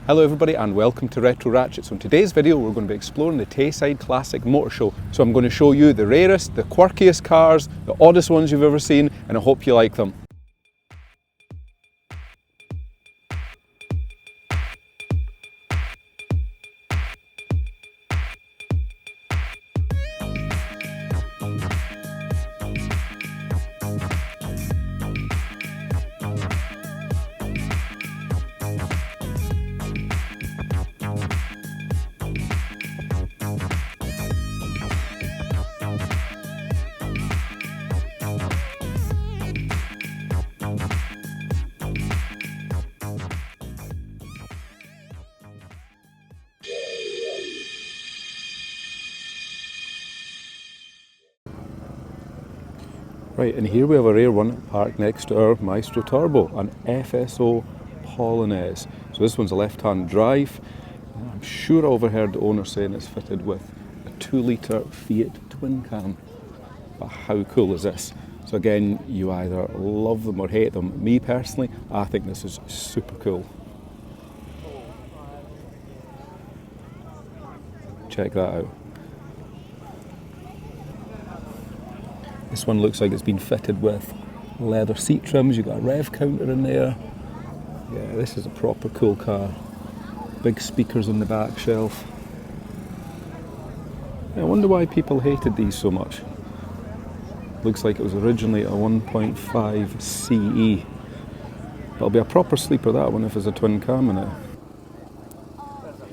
Hello everybody and welcome to Retro Ratchet. So in today's video we're going to be exploring the Tayside Classic Motor Show. So I'm going to show you the rarest, the quirkiest cars, the oddest ones you've ever seen, and I hope you like them. Right, and here we have a rare one parked next to our Maestro Turbo, an FSO Polonez. So this one's a left-hand drive. I'm sure I overheard the owner saying it's fitted with a 2-litre Fiat twin cam. But how cool is this? So again, you either love them or hate them. Me personally, I think this is super cool. Check that out. This one looks like it's been fitted with leather seat trims. You've got a rev counter in there. Yeah, this is a proper cool car. Big speakers on the back shelf. I wonder why people hated these so much. Looks like it was originally a 1.5 CE. But it'll be a proper sleeper, that one, if there's a twin cam in it.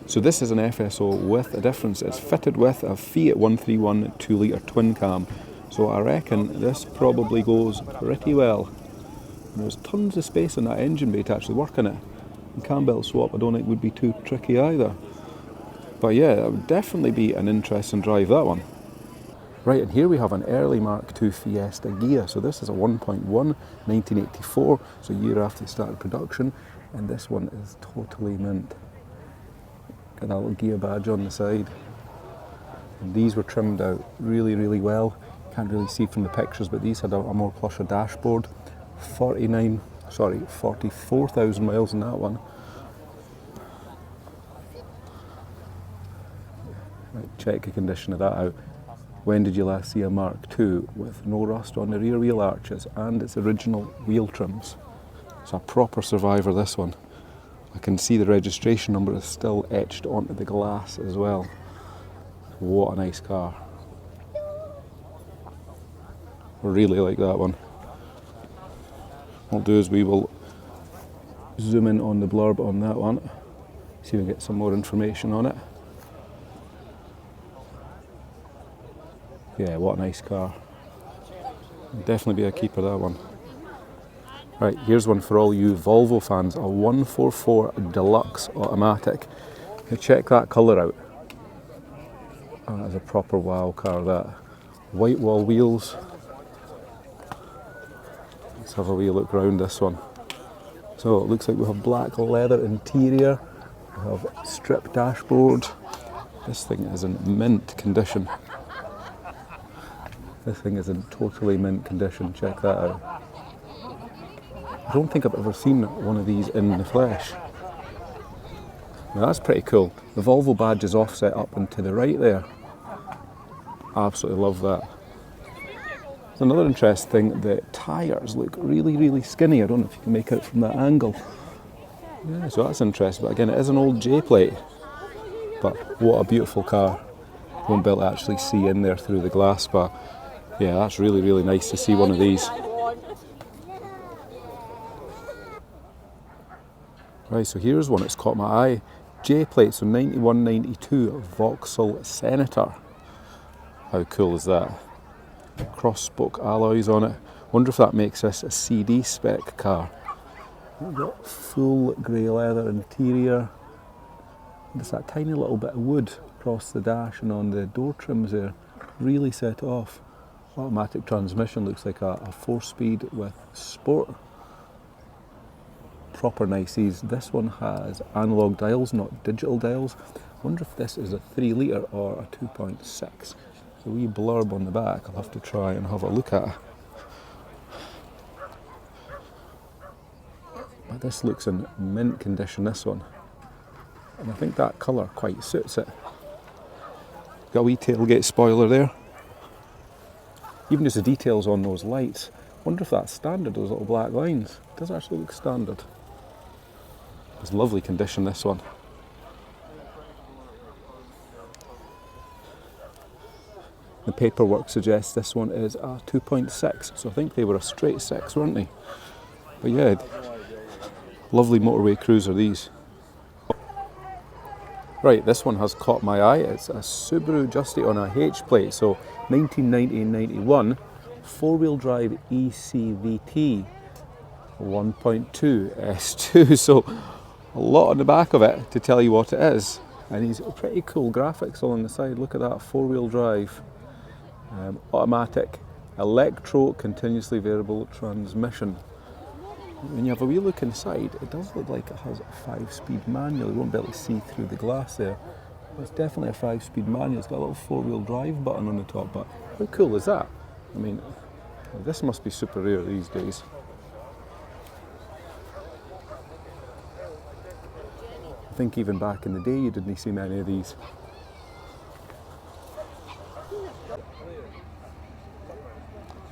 So this is an FSO with a difference. It's fitted with a Fiat 131 2-litre twin cam. So I reckon this probably goes pretty well. And there's tons of space in that engine bay to actually work on it. And cam belt swap I don't think would be too tricky either. But yeah, that would definitely be an interesting drive, that one. Right, and here we have an early Mark II Fiesta Ghia. So this is a 1.1, 1984, so a year after they started production. And this one is totally mint. Got that little Ghia badge on the side. And these were trimmed out really well. Can't really see from the pictures, but these had a more plusher dashboard. 44,000 miles in that one. Right, check the condition of that out. When did you last see a Mark II with no rust on the rear wheel arches and its original wheel trims? It's a proper survivor, this one. I can see the registration number is still etched onto the glass as well. What a nice car. Really like that one. What we'll do is we will zoom in on the blurb on that one, see if we can get some more information on it. Yeah, what a nice car. Definitely be a keeper, that one. Right, here's one for all you Volvo fans, a 144 Deluxe automatic. Now check that colour out. Oh, that is a proper wow car, that. White wall wheels. Let's have a wee look around this one. So it looks like we have black leather interior, we have strip dashboard. This thing is in mint condition. This thing is in totally mint condition, check that out. I don't think I've ever seen one of these in the flesh. Now that's pretty cool. The Volvo badge is offset up and to the right there. Absolutely love that. Another interesting thing, the tyres look really skinny. I don't know if you can make out from that angle. Yeah, so that's interesting. But again, it is an old J plate. But what a beautiful car. You won't be able to actually see in there through the glass, but yeah, that's really nice to see one of these. Right, so here's one that's caught my eye. J plate, so 91, 92 Vauxhall Senator. How cool is that? Cross-spoke alloys on it. Wonder if that makes this a CD spec car. We've got full grey leather interior. There's that tiny little bit of wood across the dash and on the door trims there. Really set off. Automatic transmission, looks like a 4-speed with sport. Proper nice. This one has analog dials, not digital dials. Wonder if this is a 3-litre or a 2.6. The wee blurb on the back, I'll have to try and have a look at. But this looks in mint condition, this one. And I think that colour quite suits it. Got a wee tailgate spoiler there. Even just the details on those lights. Wonder if that's standard, those little black lines. It does actually look standard. It's lovely condition, this one. The paperwork suggests this one is a 2.6, so I think they were a straight 6, weren't they? But yeah, lovely motorway cruiser, these. Right, this one has caught my eye. It's a Subaru Justy on a H plate, so 1990 and 91, four-wheel drive ECVT, 1.2 S2, so a lot on the back of it to tell you what it is. And these pretty cool graphics along the side. Look at that, four-wheel drive. Automatic, electro, continuously variable transmission. When you have a wee look inside, it does look like it has a 5-speed manual. You won't be able to see through the glass there. But it's definitely a 5-speed manual. It's got a little four-wheel drive button on the top, but how cool is that? I mean, this must be super rare these days. I think even back in the day you didn't see many of these.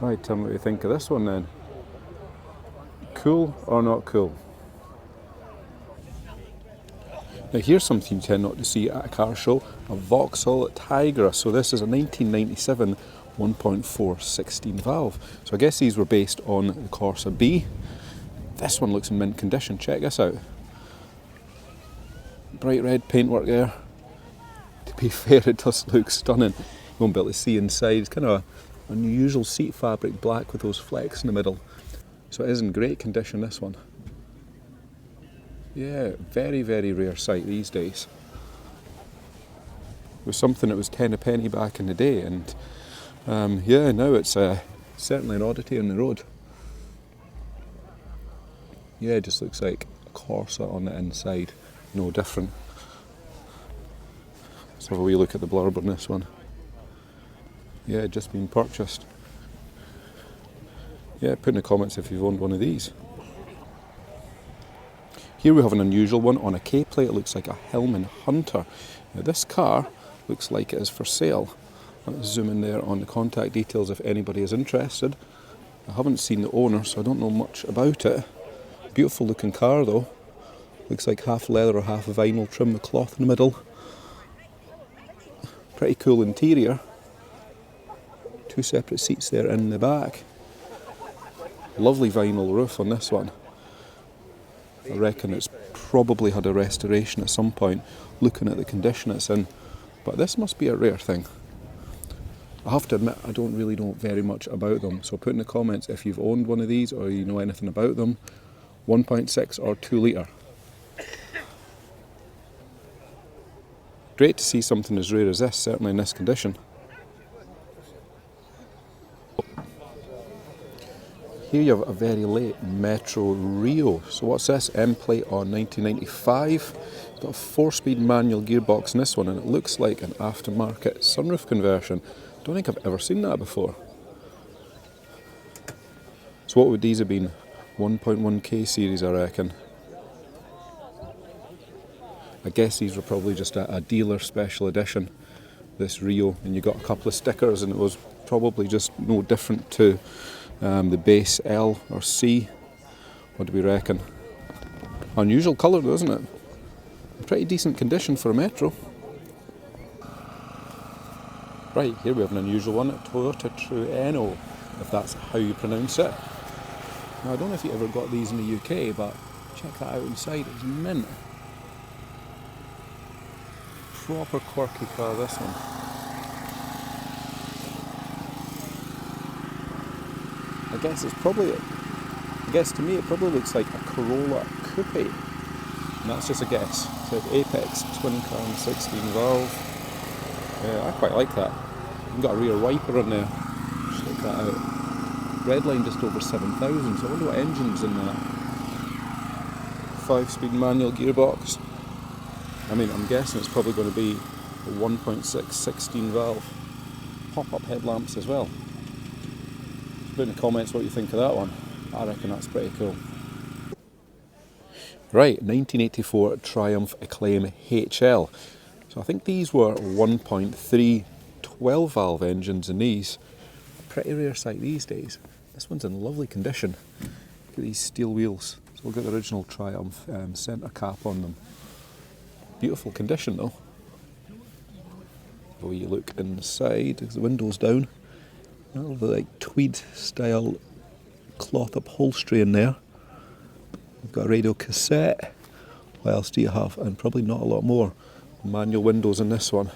Right, tell me what you think of this one then. Cool or not cool? Now here's something you tend not to see at a car show, a Vauxhall Tigra. So this is a 1997 1.4 16 valve. So I guess these were based on the Corsa B. This one looks in mint condition, check this out. Bright red paintwork there. To be fair, it does look stunning. You won't be able to see inside. It's kind of an unusual seat fabric, black with those flecks in the middle. So it is in great condition, this one. Yeah, very, very rare sight these days. It was something that was 10 a penny back in the day, and yeah, now it's certainly an oddity on the road. Yeah, it just looks like a Corsa on the inside, no different. Let's have a wee look at the blurb on this one. Yeah, just been purchased. Yeah, put in the comments if you've owned one of these. Here we have an unusual one on a K plate. It looks like a Hillman Hunter. Now this car looks like it is for sale. Let's zoom in there on the contact details if anybody is interested. I haven't seen the owner, so I don't know much about it. Beautiful looking car though. Looks like half leather or half vinyl trim with cloth in the middle. Pretty cool interior. Two separate seats there in the back. Lovely vinyl roof on this one. I reckon it's probably had a restoration at some point, looking at the condition it's in. But this must be a rare thing. I have to admit, I don't really know very much about them. So put in the comments if you've owned one of these or you know anything about them. 1.6 or 2 litre. Great to see something as rare as this, certainly in this condition. Here you have a very late Metro Rio. So what's this? M plate on 1995. It's got a 4-speed manual gearbox in this one, and it looks like an aftermarket sunroof conversion. Don't think I've ever seen that before. So what would these have been? 1.1k series, I reckon. I guess these were probably just a dealer special edition, this Rio, and you got a couple of stickers, and it was probably just no different to the base L or C. What do we reckon? Unusual colour though, isn't it? Pretty decent condition for a Metro. Right, here we have an unusual one, a Toyota Trueno, if that's how you pronounce it. Now I don't know if you ever got these in the UK, but check that out inside, it's mint. Proper quirky car, this one. I guess to me it probably looks like a Corolla Coupe. And that's just a guess. It says Apex twin cam 16 valve. Yeah, I quite like that. You've got a rear wiper on there. Check that out. Redline just over 7,000, so I wonder what engine's in that. 5-speed manual gearbox. I mean, I'm guessing it's probably going to be a 1.6 16 valve. Pop-up headlamps as well. Put in the comments what you think of that one. I reckon that's pretty cool. Right, 1984 Triumph Acclaim HL. So I think these were 1.3 12 valve engines in these. Pretty rare sight these days. This one's in lovely condition. Look at these steel wheels. So we'll get the original Triumph centre cap on them. Beautiful condition though. The way you look inside, the windows down. A little like tweed style cloth upholstery in there. We've got a radio cassette. What else do you have? And probably not a lot more. Manual windows in this one.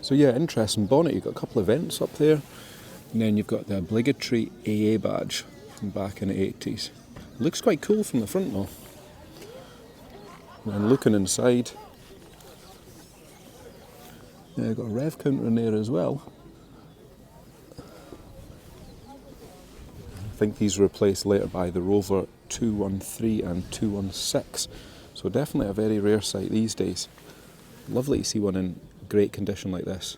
So yeah, interesting bonnet. You've got a couple of vents up there, and then you've got the obligatory AA badge from back in the 80s. Looks quite cool from the front though. And looking inside, yeah, you've got a rev counter in there as well. I think these were replaced later by the Rover 213 and 216. So definitely a very rare sight these days. Lovely to see one in great condition like this.